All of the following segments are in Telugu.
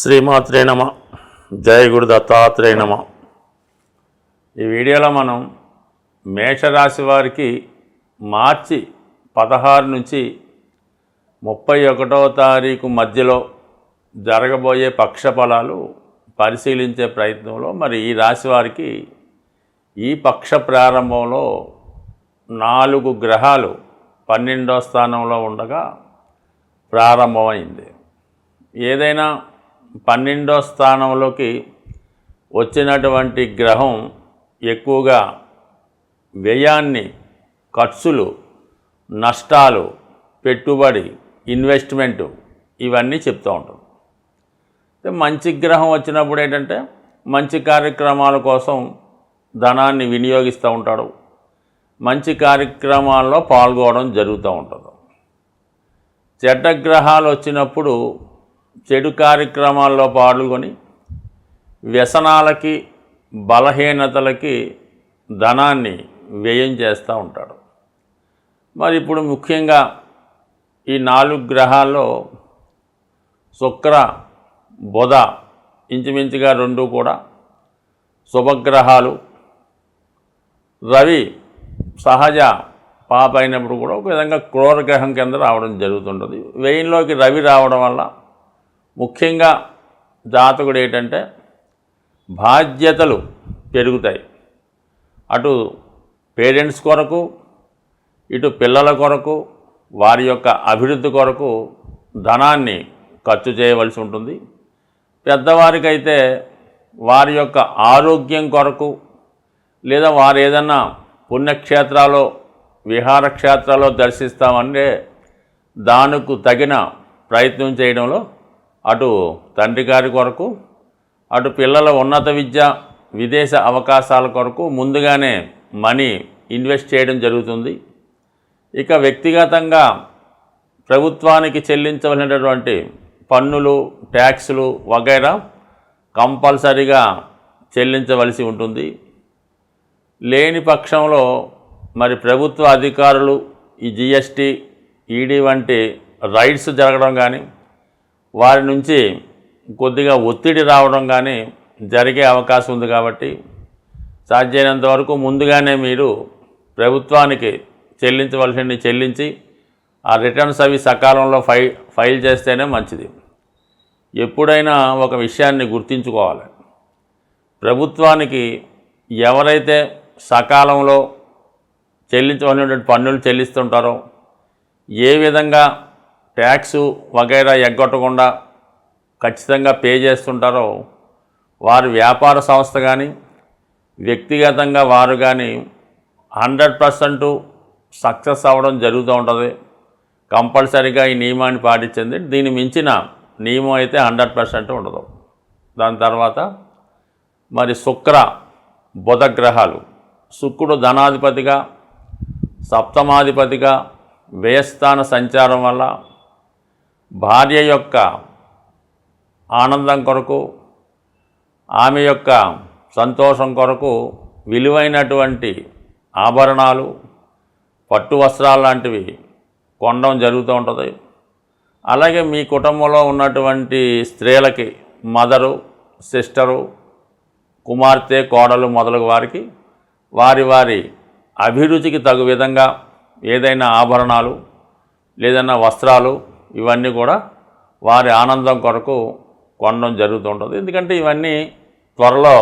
శ్రీమాత్రే నమ. జయ గురు దత్తాత్రేయ నమ. ఈ వీడియోలో మనం మేషరాశి వారికి మార్చి 16 నుంచి 31వ తారీఖు మధ్యలో జరగబోయే పక్ష ఫలాలు పరిశీలించే ప్రయత్నంలో మరి ఈ రాశి వారికి ఈ పక్ష ప్రారంభంలో 4 గ్రహాలు 12వ స్థానంలో ఉండగా ప్రారంభమైంది. ఏదైనా 12వ స్థానంలోకి వచ్చినటువంటి గ్రహం ఎక్కువగా వ్యయాన్ని, ఖర్చులు, నష్టాలు, పెట్టుబడి, ఇన్వెస్ట్మెంటు ఇవన్నీ చెప్తూ ఉంటాం. మంచి గ్రహం వచ్చినప్పుడు ఏంటంటే మంచి కార్యక్రమాల కోసం ధనాన్ని వినియోగిస్తూ ఉంటాడు, మంచి కార్యక్రమాల్లో పాల్గొనడం జరుగుతూ ఉంటుంది. చెడ్డ గ్రహాలు వచ్చినప్పుడు చెడు కార్యక్రమాల్లో పాల్గొని వ్యసనాలకి, బలహీనతలకి ధనాన్ని వ్యయం చేస్తూ ఉంటాడు. మరి ఇప్పుడు ముఖ్యంగా ఈ 4 గ్రహాల్లో శుక్ర, బుధ ఇంచుమించుగా 2 కూడా శుభగ్రహాలు. రవి సహజ పాప అయినప్పుడు కూడా ఒక విధంగా క్రూర గ్రహం కింద రావడం జరుగుతుంటుంది. వ్యయంలోకి రవి రావడం వల్ల ముఖ్యంగా జాతకుడు ఏంటంటే బాధ్యతలు పెరుగుతాయి. అటు పేరెంట్స్ కొరకు, ఇటు పిల్లల కొరకు, వారి యొక్క అభివృద్ధి కొరకు ధనాన్ని ఖర్చు చేయవలసి ఉంటుంది. పెద్దవారికైతే వారి యొక్క ఆరోగ్యం కొరకు, లేదా వారు ఏదన్నా పుణ్యక్షేత్రాల్లో, విహారక్షేత్రాల్లో దర్శిస్తామంటే దానికి తగిన ప్రయత్నం చేయడంలో అటు తండ్రి గారి కొరకు, అటు పిల్లల ఉన్నత విద్య, విదేశ అవకాశాల కొరకు ముందుగానే మనీ ఇన్వెస్ట్ చేయడం జరుగుతుంది. ఇక వ్యక్తిగతంగా ప్రభుత్వానికి చెల్లించవలసినటువంటి పన్నులు, ట్యాక్సులు వగైరా కంపల్సరీగా చెల్లించవలసి ఉంటుంది. లేని పక్షంలో మరి ప్రభుత్వ అధికారులు ఈ జిఎస్టీ, ఈడీ వంటి రైడ్స్ జరగడం కానీ, వారి నుంచి కొద్దిగా ఒత్తిడి రావడం కానీ జరిగే అవకాశం ఉంది. కాబట్టి సాధ్యమైనంత వరకు ముందుగానే మీరు ప్రభుత్వానికి చెల్లించవలసినవి చెల్లించి ఆ రిటర్న్స్ అవి సకాలంలో ఫైల్ చేస్తేనే మంచిది. ఎప్పుడైనా ఒక విషయాన్ని గుర్తుంచుకోవాలి. ప్రభుత్వానికి ఎవరైతే సకాలంలో చెల్లించవలసినటువంటి పన్నులు చెల్లిస్తుంటారో, ఏ విధంగా ట్యాక్సు వగైరా ఎగ్గొట్టకుండా ఖచ్చితంగా పే చేస్తుంటారో, వారి వ్యాపార సంస్థ కానీ వ్యక్తిగతంగా వారు కానీ 100% సక్సెస్ అవ్వడం జరుగుతూ ఉంటుంది. కంపల్సరీగా ఈ నియమాన్ని పాటించింది. దీన్ని మించిన నియమం అయితే 100% ఉండదు. దాని తర్వాత మరి శుక్ర, బుధ గ్రహాలు. శుక్రుడు ధనాధిపతిగా, సప్తమాధిపతిగా వ్యయస్థాన సంచారం వల్ల భార్య యొక్క ఆనందం కొరకు, ఆమె యొక్క సంతోషం కొరకు విలువైనటువంటి ఆభరణాలు, పట్టు వస్త్రాలు లాంటివి కొనడం జరుగుతూ ఉంటుంది. అలాగే మీ కుటుంబంలో ఉన్నటువంటి స్త్రీలకి మదరు, సిస్టరు, కుమార్తె, కోడలు మొదలగు వారికి వారి వారి అభిరుచికి తగు విధంగా ఏదైనా ఆభరణాలు, లేదన్నా వస్త్రాలు ఇవన్నీ కూడా వారి ఆనందం కొరకు కొనడం జరుగుతుంటుంది. ఎందుకంటే ఇవన్నీ త్వరలో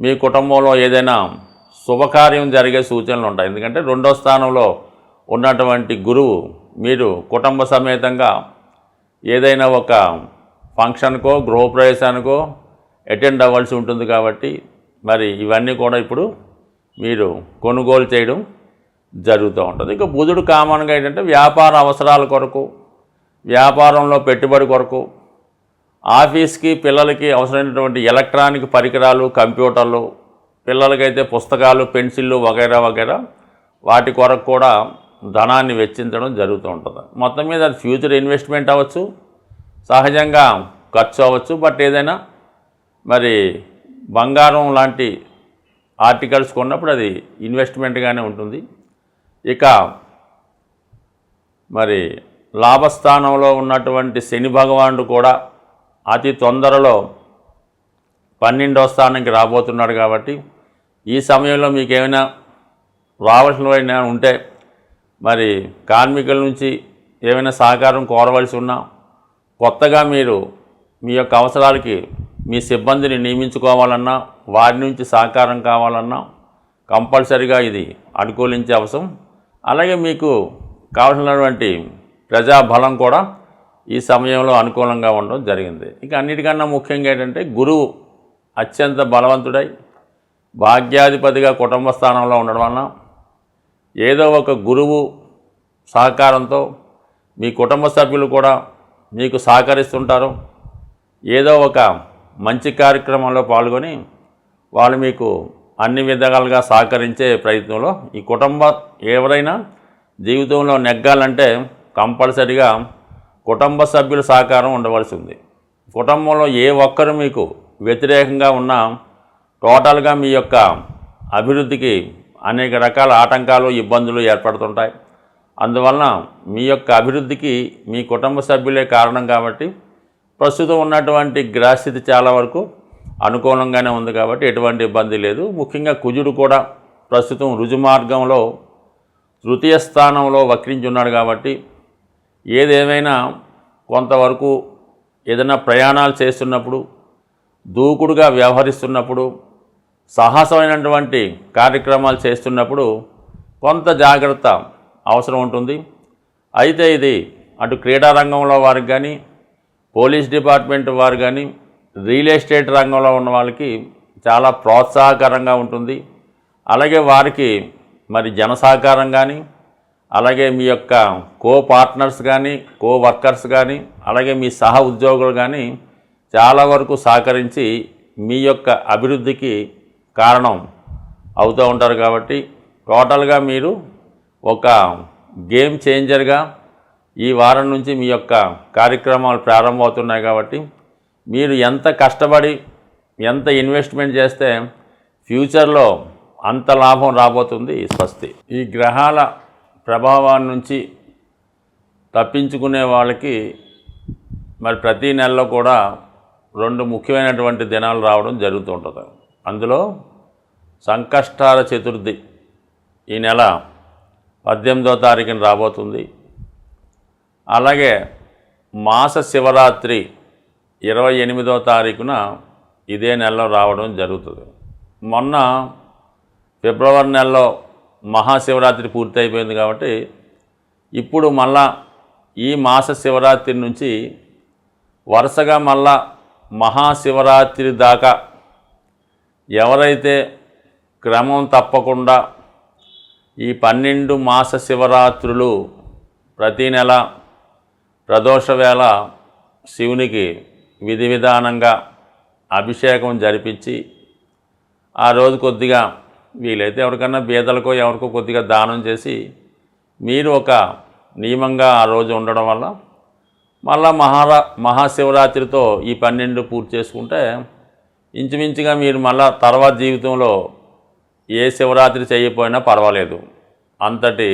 మీ కుటుంబంలో ఏదైనా శుభకార్యం జరిగే సూచనలు ఉంటాయి. ఎందుకంటే 2వ స్థానంలో ఉన్నటువంటి గురువు మీరు కుటుంబ సమేతంగా ఏదైనా ఒక ఫంక్షన్కో, గృహప్రవేశానికో అటెండ్ అవ్వాల్సి ఉంటుంది. కాబట్టి మరి ఇవన్నీ కూడా ఇప్పుడు మీరు కొనుగోలు చేయడం జరుగుతూ ఉంటుంది. ఇక బుధుడు కామన్గా ఏంటంటే వ్యాపార అవసరాల కొరకు, వ్యాపారంలో పెట్టుబడి కొరకు, ఆఫీస్కి పిల్లలకి అవసరమైనటువంటి ఎలక్ట్రానిక్ పరికరాలు, కంప్యూటర్లు, పిల్లలకైతే పుస్తకాలు, పెన్సిళ్ళు వగైరా వగైరా వాటి కొరకు కూడా ధనాన్ని వెచ్చించడం జరుగుతూ ఉంటుంది. మొత్తం మీద అది ఫ్యూచర్ ఇన్వెస్ట్మెంట్ అవ్వచ్చు, సహజంగా ఖర్చు అవ్వచ్చు. బట్ ఏదైనా మరి బంగారం లాంటి ఆర్టికల్స్ కొన్నప్పుడు అది ఇన్వెస్ట్మెంట్గానే ఉంటుంది. ఇక మరి లాభస్థానంలో ఉన్నటువంటి శని భగవానుడు కూడా అతి తొందరలో 12వ స్థానానికి రాబోతున్నాడు కాబట్టి ఈ సమయంలో మీకు ఏమైనా రావాల్సినవైనా ఉంటే మరి కార్మికుల నుంచి ఏమైనా సహకారం కోరవలసి ఉన్నా, కొత్తగా మీరు మీ యొక్క అవసరాలకి మీ సిబ్బందిని నియమించుకోవాలన్నా, వారి నుంచి సహకారం కావాలన్నా కంపల్సరిగా ఇది అనుకూలించే అవసరం. అలాగే మీకు కావాల్సినటువంటి ప్రజాబలం కూడా ఈ సమయంలో అనుకూలంగా ఉండడం జరిగింది. ఇక అన్నిటికన్నా ముఖ్యంగా ఏంటంటే గురువు అత్యంత బలవంతుడై భాగ్యాధిపతిగా కుటుంబ స్థానంలో ఉండడం వలన ఏదో ఒక గురువు సహకారంతో మీ కుటుంబ సభ్యులు కూడా మీకు సహకరిస్తుంటారు. ఏదో ఒక మంచి కార్యక్రమంలో పాల్గొని వాళ్ళు మీకు అన్ని విధాలుగా సహకరించే ప్రయత్నంలో ఈ ఎవరైనా జీవితంలో నెగ్గాలంటే కంపల్సరిగా కుటుంబ సభ్యుల సహకారం ఉండవలసి ఉంది. కుటుంబంలో ఏ ఒక్కరు మీకు వ్యతిరేకంగా ఉన్నా టోటల్గా మీ యొక్క అభివృద్ధికి అనేక రకాల ఆటంకాలు, ఇబ్బందులు ఏర్పడుతుంటాయి. అందువలన మీ యొక్క అభివృద్ధికి మీ కుటుంబ సభ్యులే కారణం కాబట్టి ప్రస్తుతం ఉన్నటువంటి గ్రహస్థితి చాలా వరకు అనుకూలంగానే ఉంది కాబట్టి ఎటువంటి ఇబ్బంది లేదు. ముఖ్యంగా కుజుడు కూడా ప్రస్తుతం రుజుమార్గంలో తృతీయ స్థానంలో వక్రించి ఉన్నాడు కాబట్టి ఏదేమైనా కొంతవరకు ఏదైనా ప్రయాణాలు చేస్తున్నప్పుడు, దూకుడుగా వ్యవహరిస్తున్నప్పుడు, సాహసమైనటువంటి కార్యక్రమాలు చేస్తున్నప్పుడు కొంత జాగ్రత్త అవసరం ఉంటుంది. అయితే ఇది అటు క్రీడా రంగంలో వారికి కానీ, పోలీస్ డిపార్ట్మెంట్ వారు కానీ, రియల్ ఎస్టేట్ రంగంలో ఉన్న వాళ్ళకి చాలా ప్రోత్సాహకరంగా ఉంటుంది. అలాగే వారికి మరి జన సహకారం కానీ, అలాగే మీ యొక్క కో పార్ట్నర్స్ కానీ, కో వర్కర్స్ కానీ, అలాగే మీ సహ ఉద్యోగులు కానీ చాలా వరకు సహకరించి మీ యొక్క అభివృద్ధికి కారణం అవుతూ ఉంటారు. కాబట్టి టోటల్గా మీరు ఒక గేమ్ చేంజర్గా ఈ వారం నుంచి మీ యొక్క కార్యక్రమాలు ప్రారంభమవుతున్నాయి. కాబట్టి మీరు ఎంత కష్టపడి ఎంత ఇన్వెస్ట్మెంట్ చేస్తే ఫ్యూచర్లో అంత లాభం రాబోతుంది. స్వస్తి. ఈ గ్రహాల ప్రభావాన్ని నుంచి తప్పించుకునే వాళ్ళకి మరి ప్రతి నెలలో కూడా 2 ముఖ్యమైనటువంటి దినాలు రావడం జరుగుతూ ఉంటుంది. అందులో సంకష్టాల చతుర్థి ఈ నెల 18వ తారీఖున రాబోతుంది. అలాగే మాస శివరాత్రి 28వ తారీఖున ఇదే నెలలో రావడం జరుగుతుంది. మొన్న ఫిబ్రవరి నెలలో మహాశివరాత్రి పూర్తి అయిపోయింది కాబట్టి ఇప్పుడు మళ్ళా ఈ మాస శివరాత్రి నుంచి వరుసగా మళ్ళా మహాశివరాత్రి దాకా ఎవరైతే క్రమం తప్పకుండా ఈ 12 మాస శివరాత్రులు ప్రతీ నెల ప్రదోష వేళ శివునికి విధి విధానంగా అభిషేకం జరిపించి ఆ రోజు కొద్దిగా వీలైతే ఎవరికన్నా బీదలకో ఎవరికో కొద్దిగా దానం చేసి మీరు ఒక నియమంగా ఆ రోజు ఉండడం వల్ల మళ్ళా మహాశివరాత్రితో ఈ 12 పూర్తి చేసుకుంటే ఇంచుమించుగా మీరు మళ్ళా తర్వాత జీవితంలో ఏ శివరాత్రి చేయకపోయినా పర్వాలేదు, అంతటి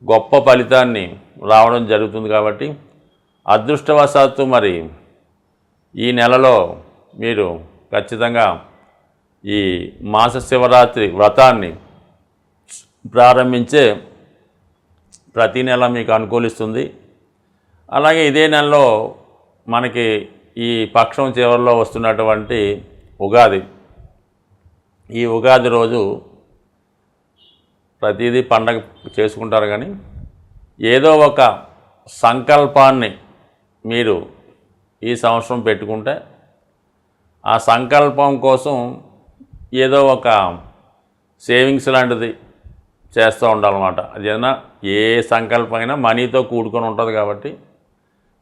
గొప్ప ఫలితాన్ని రావడం జరుగుతుంది. కాబట్టి అదృష్టవశాత్తు మరి ఈ నెలలో మీరు ఖచ్చితంగా ఈ మాస శివరాత్రి వ్రతాన్ని ప్రారంభించే ప్రతి నెల మీకు అనుకూలిస్తుంది. అలాగే ఇదే నెలలో మనకి ఈ పక్షం చివరిలో వస్తున్నటువంటి ఉగాది, ఈ ఉగాది రోజు ప్రతిదీ పండగ చేసుకుంటారు. కానీ ఏదో ఒక సంకల్పాన్ని మీరు ఈ సంవత్సరం పెట్టుకుంటే ఆ సంకల్పం కోసం ఏదో ఒక సేవింగ్స్ లాంటిది చేస్తూ ఉండాలన్నమాట. అదేనా ఏ సంకల్పమైనా మనీతో కూడుకొని ఉంటుంది కాబట్టి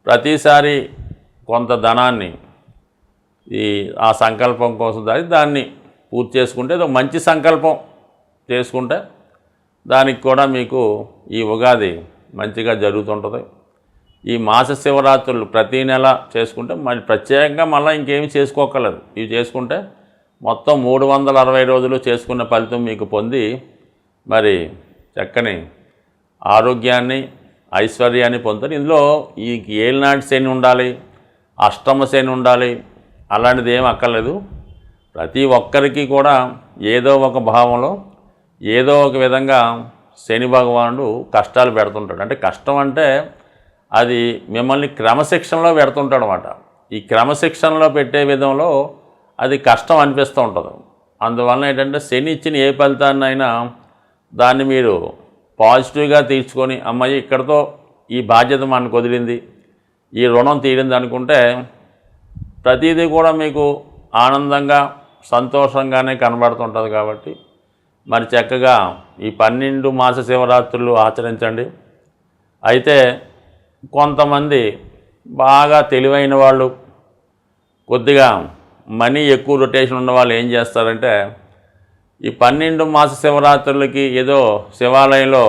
ప్రతిసారి కొంత ధనాన్ని ఆ సంకల్పం కోసం దాన్ని పూర్తి చేసుకుంటే ఏదో మంచి సంకల్పం చేసుకుంటే దానికి కూడా మీకు ఈ ఉగాది మంచిగా జరుగుతుంటుంది. ఈ మాస శివరాత్రులు ప్రతీ నెల చేసుకుంటే మరి ప్రత్యేకంగా మళ్ళీ ఇంకేమీ చేసుకోకర్లేదు. ఇవి చేసుకుంటే మొత్తం 360 రోజులు చేసుకున్న ఫలితం మీకు పొంది మరి చక్కని ఆరోగ్యాన్ని, ఐశ్వర్యాన్ని పొందుతారు. ఇందులో ఈ ఏలినాటి శని ఉండాలి, అష్టమ శని ఉండాలి అలాంటిది ఏం అక్కర్లేదు. ప్రతి ఒక్కరికి కూడా ఏదో ఒక భావంలో ఏదో ఒక విధంగా శని భగవానుడు కష్టాలు పెడుతుంటాడు. అంటే కష్టం అంటే అది మిమ్మల్ని క్రమశిక్షణలో పెడుతుంటాడు అన్నమాట. ఈ క్రమశిక్షణలో పెట్టే విధంలో అది కష్టం అనిపిస్తూ ఉంటుంది. అందువలన ఏంటంటే శని ఇచ్చిన ఏ ఫలితాన్నైనా దాన్ని మీరు పాజిటివ్గా తీర్చుకొని అమ్మాయి ఇక్కడతో ఈ బాధ్యత మనకు వదిలింది, ఈ రుణం తీరింది అనుకుంటే ప్రతిదీ కూడా మీకు ఆనందంగా సంతోషంగానే కనబడుతుంటుంది. కాబట్టి మరి చక్కగా ఈ 12 మాస శివరాత్రులు ఆచరించండి. అయితే కొంతమంది బాగా తెలివైన వాళ్ళు, కొద్దిగా మనీ ఎక్కువ రొటేషన్ ఉన్న వాళ్ళు ఏం చేస్తారంటే ఈ 12 మాస శివరాత్రులకి ఏదో శివాలయంలో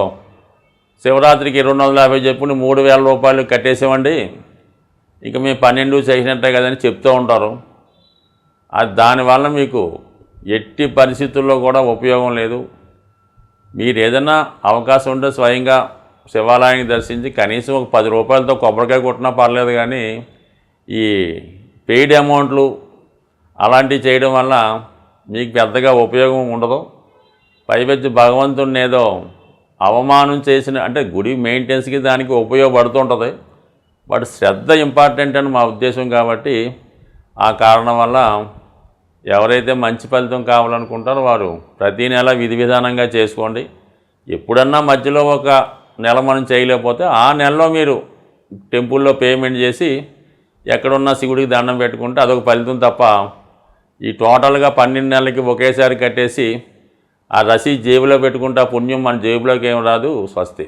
శివరాత్రికి 250 చెప్పుని 3000 రూపాయలు కట్టేసేవండి, ఇక మేము 12 చేసినట్టే కదని చెప్తూ ఉంటారు. అది దానివల్ల మీకు ఎట్టి పరిస్థితుల్లో కూడా ఉపయోగం లేదు. మీరు ఏదైనా అవకాశం ఉంటే స్వయంగా శివాలయాన్ని దర్శించి కనీసం ఒక 10 రూపాయలతో కొబ్బరికాయ కొట్టినా పర్లేదు, కానీ ఈ పెయిడ్ అమౌంట్లు అలాంటివి చేయడం వల్ల మీకు పెద్దగా ఉపయోగం ఉండదు. పైపెచ్చి భగవంతుడిని ఏదో అవమానం చేసిన అంటే గుడి మెయింటెనెన్స్కి దానికి ఉపయోగపడుతుంటుంది. బట్ శ్రద్ధ ఇంపార్టెంట్ అని మా ఉద్దేశం. కాబట్టి ఆ కారణం వల్ల ఎవరైతే మంచి ఫలితం కావాలనుకుంటారో వారు ప్రతీ నెల విధి విధానంగా చేసుకోండి. ఎప్పుడన్నా మధ్యలో ఒక నెల మనం చేయలేకపోతే ఆ నెలలో మీరు టెంపుల్లో పేమెంట్ చేసి ఎక్కడున్న శివుడికి దండం పెట్టుకుంటే అదొక ఫలితం తప్ప ఈ టోటల్గా 12 నెలలకి ఒకేసారి కట్టేసి ఆ రసీదు జేబులో పెట్టుకుంటే ఆ పుణ్యం మన జేబులోకి ఏం రాదు. స్వస్తి.